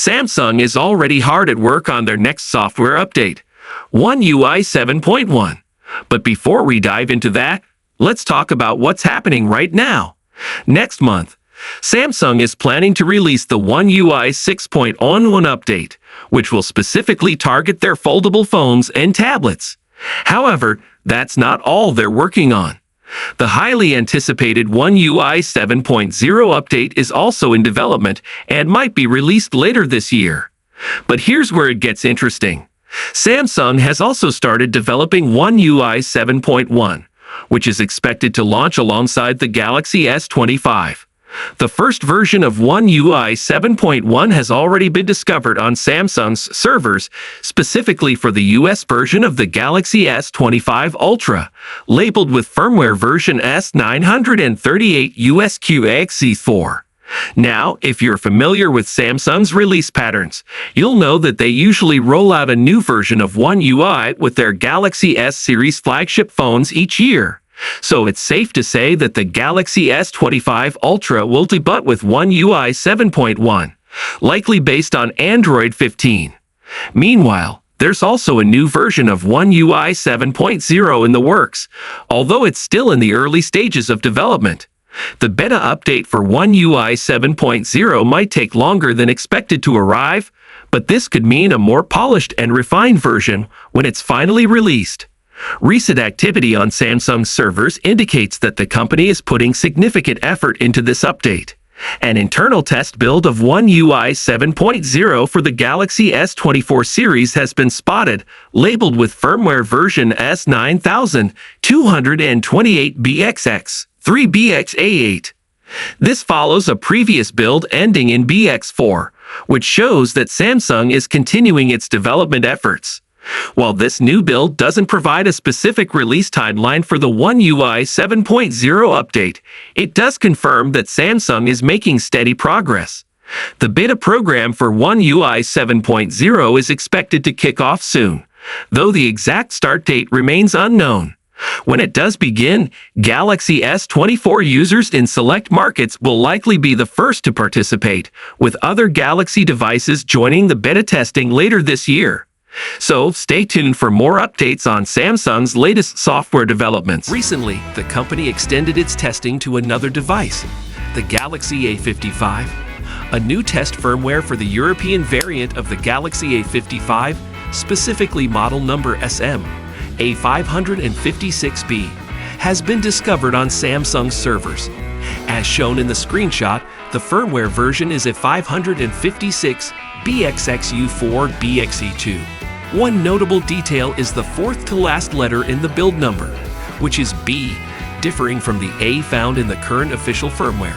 Samsung is already hard at work on their next software update, One UI 7.1. But before we dive into that, let's talk about what's happening right now. Next month, Samsung is planning to release the One UI 6.1 update, which will specifically target their foldable phones and tablets. However, that's not all they're working on. The highly anticipated One UI 7.0 update is also in development and might be released later this year. But here's where it gets interesting. Samsung has also started developing One UI 7.1, which is expected to launch alongside the Galaxy S25. The first version of One UI 7.1 has already been discovered on Samsung's servers, specifically for the US version of the Galaxy S25 Ultra, labeled with firmware version S938 USQXE4. Now, if you're familiar with Samsung's release patterns, you'll know that they usually roll out a new version of One UI with their Galaxy S series flagship phones each year. So it's safe to say that the Galaxy S25 Ultra will debut with One UI 7.1, likely based on Android 15. Meanwhile, there's also a new version of One UI 7.0 in the works, although it's still in the early stages of development. The beta update for One UI 7.0 might take longer than expected to arrive, but this could mean a more polished and refined version when it's finally released. Recent activity on Samsung's servers indicates that the company is putting significant effort into this update. An internal test build of One UI 7.0 for the Galaxy S24 series has been spotted, labeled with firmware version S9228BXX 3BXA8. This follows a previous build ending in BX4, which shows that Samsung is continuing its development efforts. While this new build doesn't provide a specific release timeline for the One UI 7.0 update, it does confirm that Samsung is making steady progress. The beta program for One UI 7.0 is expected to kick off soon, though the exact start date remains unknown. When it does begin, Galaxy S24 users in select markets will likely be the first to participate, with other Galaxy devices joining the beta testing later this year. So stay tuned for more updates on Samsung's latest software developments. Recently, the company extended its testing to another device, the Galaxy A55. A new test firmware for the European variant of the Galaxy A55, specifically model number SM A556B, has been discovered on Samsung servers. As shown in the screenshot, the firmware version is a 556 BXXU4BXE2. One notable detail is the fourth to last letter in the build number, which is B, differing from the A found in the current official firmware,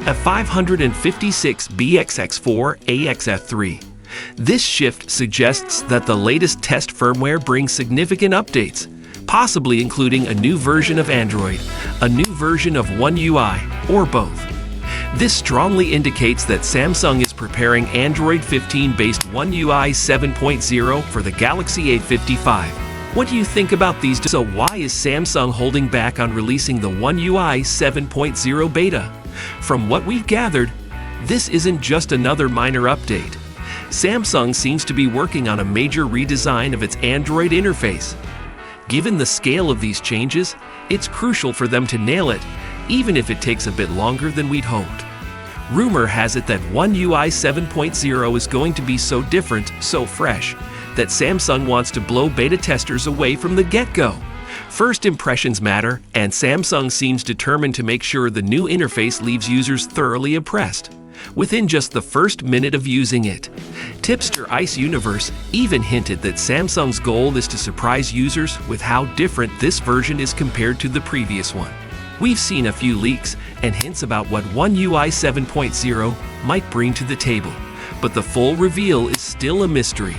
a 556 BXX4AXF3. This shift suggests that the latest test firmware brings significant updates, possibly including a new version of Android, a new version of One UI, or both. This strongly indicates that Samsung is preparing Android 15-based One UI 7.0 for the Galaxy A55. What do you think about these? So why is Samsung holding back on releasing the One UI 7.0 beta? From what we've gathered, this isn't just another minor update. Samsung seems to be working on a major redesign of its Android interface. Given the scale of these changes, it's crucial for them to nail it, even if it takes a bit longer than we'd hoped. Rumor has it that One UI 7.0 is going to be so different, so fresh, that Samsung wants to blow beta testers away from the get-go. First impressions matter, and Samsung seems determined to make sure the new interface leaves users thoroughly impressed within just the first minute of using it. Tipster Ice Universe even hinted that Samsung's goal is to surprise users with how different this version is compared to the previous one. We've seen a few leaks and hints about what One UI 7.0 might bring to the table, but the full reveal is still a mystery.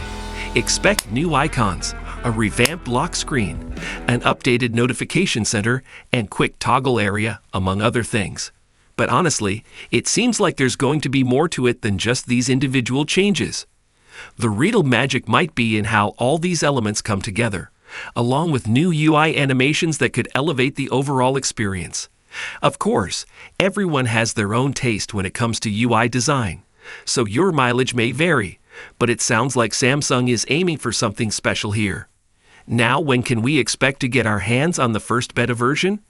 Expect new icons, a revamped lock screen, an updated notification center, and quick toggle area, among other things. But honestly, it seems like there's going to be more to it than just these individual changes. The real magic might be in how all these elements come together, along with new UI animations that could elevate the overall experience. Of course, everyone has their own taste when it comes to UI design, so your mileage may vary, but it sounds like Samsung is aiming for something special here. Now, when can we expect to get our hands on the first beta version?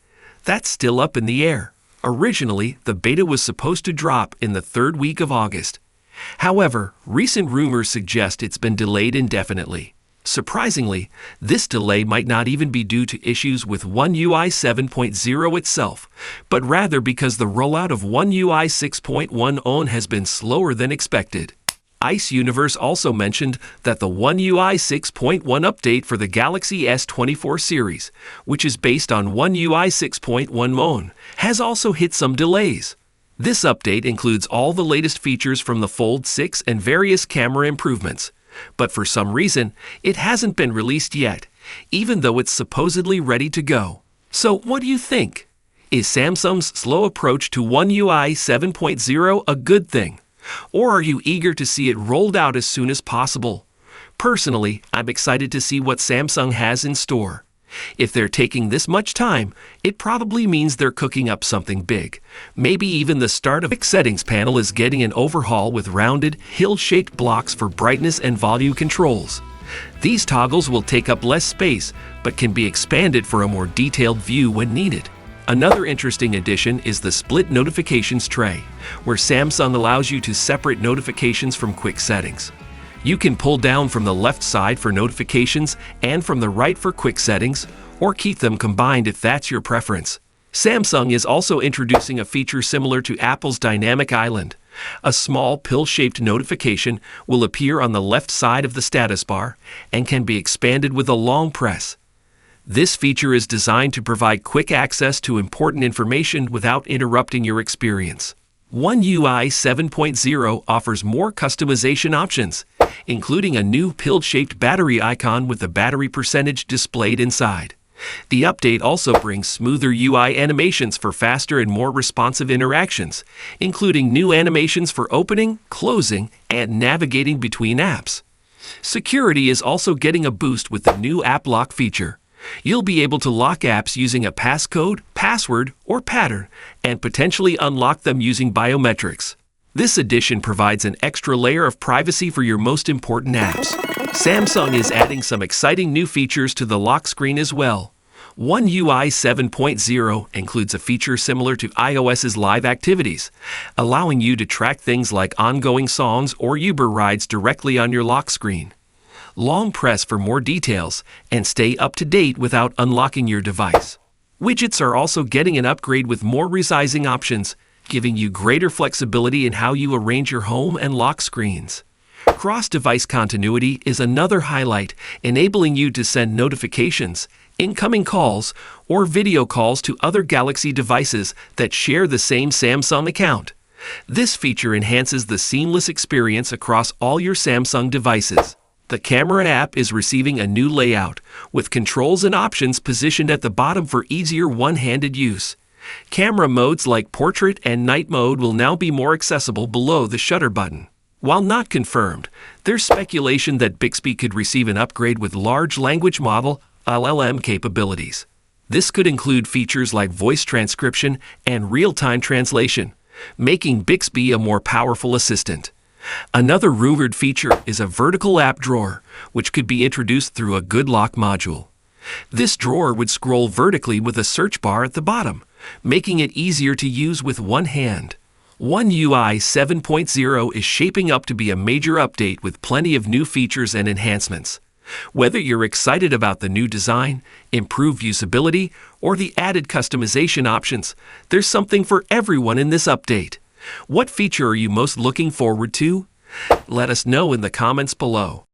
That's still up in the air. Originally, the beta was supposed to drop in the third week of August. However, recent rumors suggest it's been delayed indefinitely. Surprisingly, this delay might not even be due to issues with One UI 7.0 itself, but rather because the rollout of One UI 6.1 has been slower than expected. Ice Universe also mentioned that the One UI 6.1 update for the Galaxy S24 series, which is based on One UI 6.1, has also hit some delays. This update includes all the latest features from the Fold 6 and various camera improvements. But for some reason, it hasn't been released yet, even though it's supposedly ready to go. So what do you think? Is Samsung's slow approach to One UI 7.0 a good thing? Or are you eager to see it rolled out as soon as possible? Personally, I'm excited to see what Samsung has in store. If they're taking this much time, it probably means they're cooking up something big. Maybe even the start of the settings panel is getting an overhaul with rounded, hill-shaped blocks for brightness and volume controls. These toggles will take up less space, but can be expanded for a more detailed view when needed. Another interesting addition is the split notifications tray, where Samsung allows you to separate notifications from quick settings. You can pull down from the left side for notifications and from the right for quick settings, or keep them combined if that's your preference. Samsung is also introducing a feature similar to Apple's Dynamic Island. A small pill-shaped notification will appear on the left side of the status bar and can be expanded with a long press. This feature is designed to provide quick access to important information without interrupting your experience. One UI 7.0 offers more customization options, including a new pill-shaped battery icon with the battery percentage displayed inside. The update also brings smoother UI animations for faster and more responsive interactions, including new animations for opening, closing, and navigating between apps. Security is also getting a boost with the new App Lock feature. You'll be able to lock apps using a passcode, password, or pattern, and potentially unlock them using biometrics. This addition provides an extra layer of privacy for your most important apps. Samsung is adding some exciting new features to the lock screen as well. One UI 7.0 includes a feature similar to iOS's Live Activities, allowing you to track things like ongoing songs or Uber rides directly on your lock screen. Long press for more details and stay up to date without unlocking your device. Widgets are also getting an upgrade with more resizing options, giving you greater flexibility in how you arrange your home and lock screens. Cross-device continuity is another highlight, enabling you to send notifications, incoming calls, or video calls to other Galaxy devices that share the same Samsung account. This feature enhances the seamless experience across all your Samsung devices. The camera app is receiving a new layout, with controls and options positioned at the bottom for easier one-handed use. Camera modes like Portrait and Night mode will now be more accessible below the shutter button. While not confirmed, there's speculation that Bixby could receive an upgrade with large language model (LLM) capabilities. This could include features like voice transcription and real-time translation, making Bixby a more powerful assistant. Another rumored feature is a vertical app drawer, which could be introduced through a Good Lock module. This drawer would scroll vertically with a search bar at the bottom, making it easier to use with one hand. One UI 7.0 is shaping up to be a major update with plenty of new features and enhancements. Whether you're excited about the new design, improved usability, or the added customization options, there's something for everyone in this update. What feature are you most looking forward to? Let us know in the comments below.